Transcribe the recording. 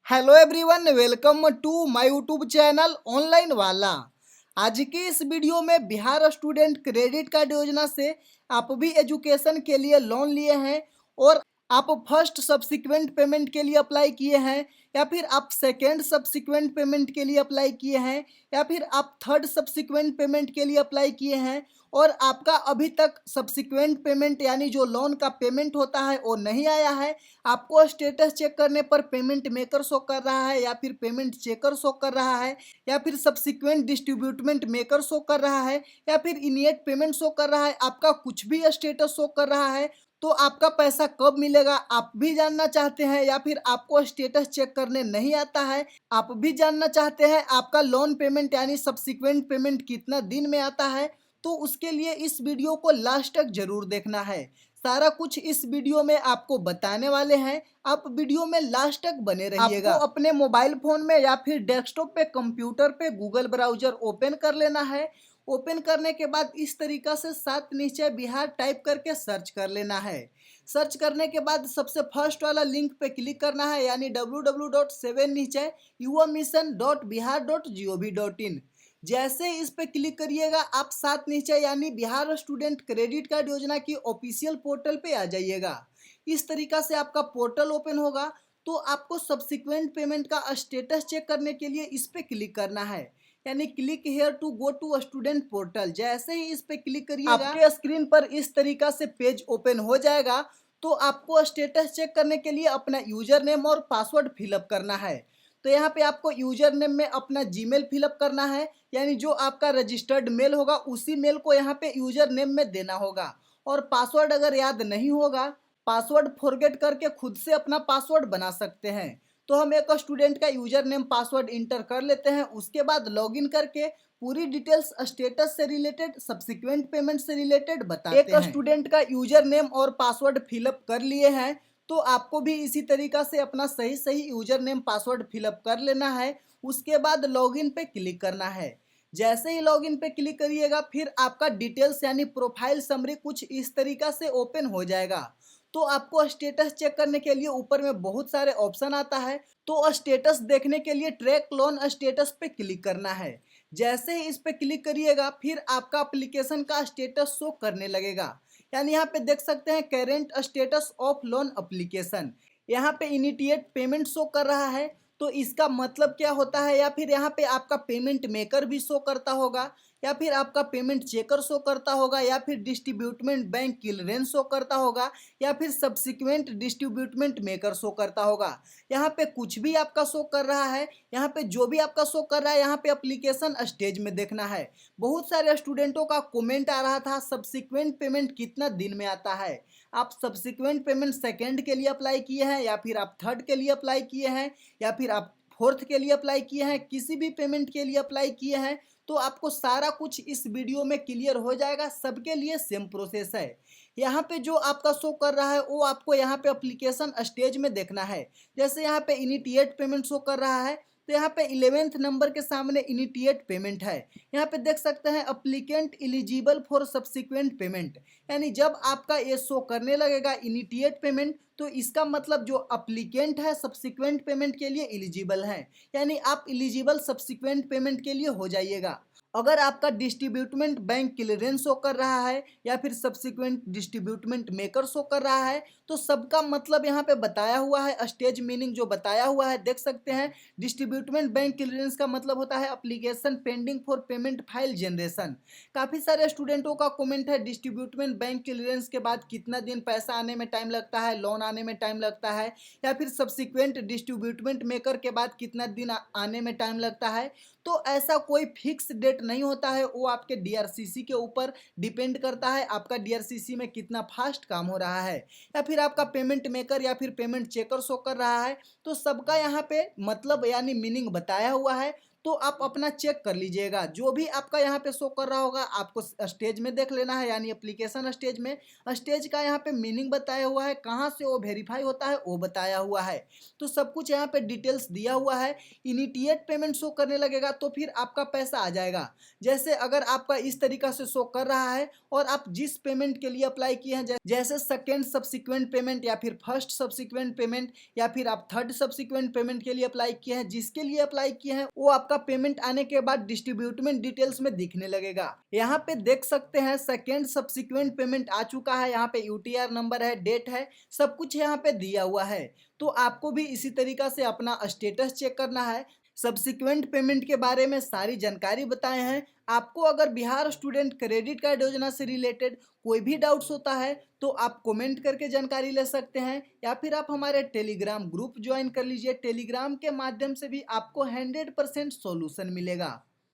Hello everyone, welcome to my YouTube channel online वाला। आज की इस वीडियो में बिहार स्टूडेंट क्रेडिट कार्ड योजना से आप भी एजुकेशन के लिए लोन लिए हैं और आप फर्स्ट सब्सिक्वेंट पेमेंट के लिए अप्लाई किए हैं, या फिर आप सेकेंड सब्सिक्वेंट पेमेंट के लिए अप्लाई किए हैं, या फिर आप थर्ड सब्सिक्वेंट पेमेंट के लिए अप्लाई किए हैं और आपका अभी तक सब्सिक्वेंट पेमेंट यानी जो लोन का पेमेंट होता है वो नहीं आया है। आपको स्टेटस चेक करने पर पेमेंट मेकर शो कर रहा है, या फिर पेमेंट चेकर शो कर रहा है, या फिर सब्सिक्वेंट डिस्ट्रीब्यूटमेंट मेकर शो कर रहा है, या फिर इनिएट पेमेंट शो कर रहा है, आपका कुछ भी स्टेटस शो कर रहा है, तो आपका पैसा कब मिलेगा आप भी जानना चाहते हैं, या फिर आपको स्टेटस चेक करने नहीं आता है आप भी जानना चाहते हैं आपका लोन पेमेंट यानी सब्सिक्वेंट पेमेंट कितना दिन में आता है, तो उसके लिए इस वीडियो को लास्ट तक जरूर देखना है। सारा कुछ इस वीडियो में आपको बताने वाले हैं, आप वीडियो में लास्ट तक बने रहिएगा। आपको अपने मोबाइल फोन में या फिर डेस्कटॉप पे कंप्यूटर पे गूगल ब्राउजर ओपन कर लेना है। ओपन करने के बाद इस तरीका से सात नीचे बिहार टाइप करके सर्च कर लेना है। सर्च करने के बाद सबसे फर्स्ट वाला लिंक पे क्लिक करना है, यानी www.7 नीचे yuvamission.bihar.gov.in। जैसे इस पे क्लिक करिएगा आप सात नीचे यानी बिहार स्टूडेंट क्रेडिट कार्ड योजना की ऑफिशियल पोर्टल पे आ जाइएगा। इस तरीका से आपका पोर्टल ओपन होगा, तो आपको सब्सिक्वेंट पेमेंट का स्टेटस चेक करने के लिए इस पे क्लिक करना है, यानी click here to go to student portal. जैसे ही इस पे क्लिक करिएगा आपके स्क्रीन पर इस तरीका से पेज ओपन हो जाएगा। तो आपको स्टेटस चेक करने के लिए अपना यूजर नेम और पासवर्ड फिलअप करना है। तो यहाँ पे आपको यूजर नेम में अपना जीमेल फिलअप करना है, यानी जो आपका रजिस्टर्ड मेल होगा उसी मेल को यहाँ पे यूजर नेम में देना होगा। और पासवर्ड अगर याद नहीं होगा, पासवर्ड फॉरगेट करके खुद से अपना पासवर्ड बना सकते हैं। तो हम एक स्टूडेंट का यूजर नेम पासवर्ड इंटर कर लेते हैं, उसके बाद लॉगिन करके पूरी डिटेल्स स्टेटस से रिलेटेड सब्सिक्वेंट पेमेंट से रिलेटेड बताते हैं। एक स्टूडेंट का यूजर नेम और पासवर्ड फिलअप कर लिए हैं, तो आपको भी इसी तरीका से अपना सही सही यूजर नेम पासवर्ड फिलअप कर लेना है। उसके बाद लॉगिन पे क्लिक करना है। जैसे ही लॉगिन पे क्लिक करिएगा फिर आपका डिटेल्स यानी प्रोफाइल समरी कुछ इस तरीका से ओपन हो जाएगा। तो आपको स्टेटस चेक करने के लिए ऊपर में बहुत सारे ऑप्शन आता है, तो स्टेटस देखने के लिए ट्रैक लोन स्टेटस पे क्लिक करना है। जैसे ही इस पे क्लिक करिएगा फिर आपका एप्लीकेशन का स्टेटस शो करने लगेगा, यानी यहाँ पे देख सकते हैं current status of loan application. यहाँ पे इनिशिएट पेमेंट शो कर रहा है, तो इसका मतलब क्या होता है, या फिर यहाँ पे आपका पेमेंट मेकर भी शो करता होगा, या फिर आपका पेमेंट चेकर शो करता होगा, या फिर डिस्ट्रीब्यूटमेंट बैंक क्लियरेंस शो करता होगा, या फिर सब्सिक्वेंट डिस्ट्रीब्यूटमेंट मेकर शो करता होगा। यहाँ पे कुछ भी आपका शो कर रहा है, यहाँ पे जो भी आपका शो कर रहा है यहाँ पे एप्लीकेशन स्टेज में देखना है। बहुत सारे स्टूडेंटों का कमेंट आ रहा था सब्सिक्वेंट पेमेंट कितना दिन में आता है। आप सब्सिक्वेंट पेमेंट सेकेंड के लिए अप्लाई किए हैं, या फिर आप थर्ड के लिए अप्लाई किए हैं, या फिर आप फोर्थ के लिए अप्लाई किए हैं, किसी भी पेमेंट के लिए अप्लाई किए हैं, तो आपको सारा कुछ इस वीडियो में क्लियर हो जाएगा। सबके लिए सेम प्रोसेस है। यहाँ पे जो आपका शो कर रहा है वो आपको यहाँ पे एप्लीकेशन स्टेज में देखना है। जैसे यहाँ पे इनिशिएट पेमेंट शो कर रहा है, तो यहाँ पे 11th नंबर के सामने इनिशिएट पेमेंट है। यहाँ पे देख सकते हैं applicant eligible for subsequent payment, यानी जब आपका ये शो करने लगेगा इनिशिएट पेमेंट, तो इसका मतलब जो अप्लीकेंट है सब्सिक्वेंट पेमेंट के लिए एलिजिबल है, यानी आप एलिजिबल सब्सिक्वेंट पेमेंट के लिए हो जाइएगा। अगर आपका डिस्ट्रीब्यूटमेंट बैंक क्लियरेंस शो कर रहा है, या फिर सब्सिक्वेंट डिस्ट्रीब्यूटमेंट मेकर शो कर रहा है, तो सबका मतलब यहाँ पे बताया हुआ है, स्टेज मीनिंग जो बताया हुआ है देख सकते हैं। डिस्ट्रीब्यूटमेंट बैंक क्लियरेंस का मतलब होता है application pending for payment file generation. काफ़ी सारे स्टूडेंटों का कमेंट है डिस्ट्रीब्यूटमेंट बैंक क्लियरेंस के बाद कितना दिन पैसा आने में टाइम लगता है, लोन आने में टाइम लगता है, या फिर सब्सिक्वेंट डिस्ट्रीब्यूटमेंट मेकर के बाद कितना दिन आने में टाइम लगता है। तो ऐसा कोई फिक्स डेट नहीं होता है, वो आपके डीआरसीसी के ऊपर डिपेंड करता है, आपका डीआरसीसी में कितना फास्ट काम हो रहा है, या फिर आपका पेमेंट मेकर या फिर पेमेंट चेकर शो कर रहा है। तो सबका यहाँ पे मतलब यानी मीनिंग बताया हुआ है, तो आप अपना चेक कर लीजिएगा। जो भी आपका यहाँ पे शो कर रहा होगा आपको स्टेज में देख लेना है, यानी एप्लीकेशन स्टेज में। स्टेज का यहाँ पे मीनिंग बताया हुआ है, कहाँ से वो वेरीफाई होता है वो बताया हुआ है। तो सब कुछ यहाँ पे डिटेल्स दिया हुआ है। इमीडिएट पेमेंट शो करने लगेगा तो फिर आपका पैसा आ जाएगा। जैसे अगर आपका इस तरीका से शो कर रहा है और आप जिस पेमेंट के लिए अप्लाई किए हैं, जैसे सेकेंड सब्सिक्वेंट पेमेंट या फिर फर्स्ट सब्सिक्वेंट पेमेंट या फिर आप थर्ड सब्सिक्वेंट पेमेंट के लिए अप्लाई किए हैं, जिसके लिए अप्लाई किए हैं वो आपका पेमेंट आने के बाद डिस्ट्रीब्यूटमेंट डिटेल्स में दिखने लगेगा। यहाँ पे देख सकते हैं सेकेंड सब्सिक्वेंट पेमेंट आ चुका है, यहाँ पे यूटीआर नंबर है, डेट है, सब कुछ यहाँ पे दिया हुआ है। तो आपको भी इसी तरीका से अपना स्टेटस चेक करना है। सब्सिक्वेंट पेमेंट के बारे में सारी जानकारी बताए हैं। आपको अगर बिहार स्टूडेंट क्रेडिट कार्ड योजना से रिलेटेड कोई भी डाउट्स होता है तो आप कमेंट करके जानकारी ले सकते हैं, या फिर आप हमारे टेलीग्राम ग्रुप ज्वाइन कर लीजिए। टेलीग्राम के माध्यम से भी आपको 100% सॉल्यूशन मिलेगा।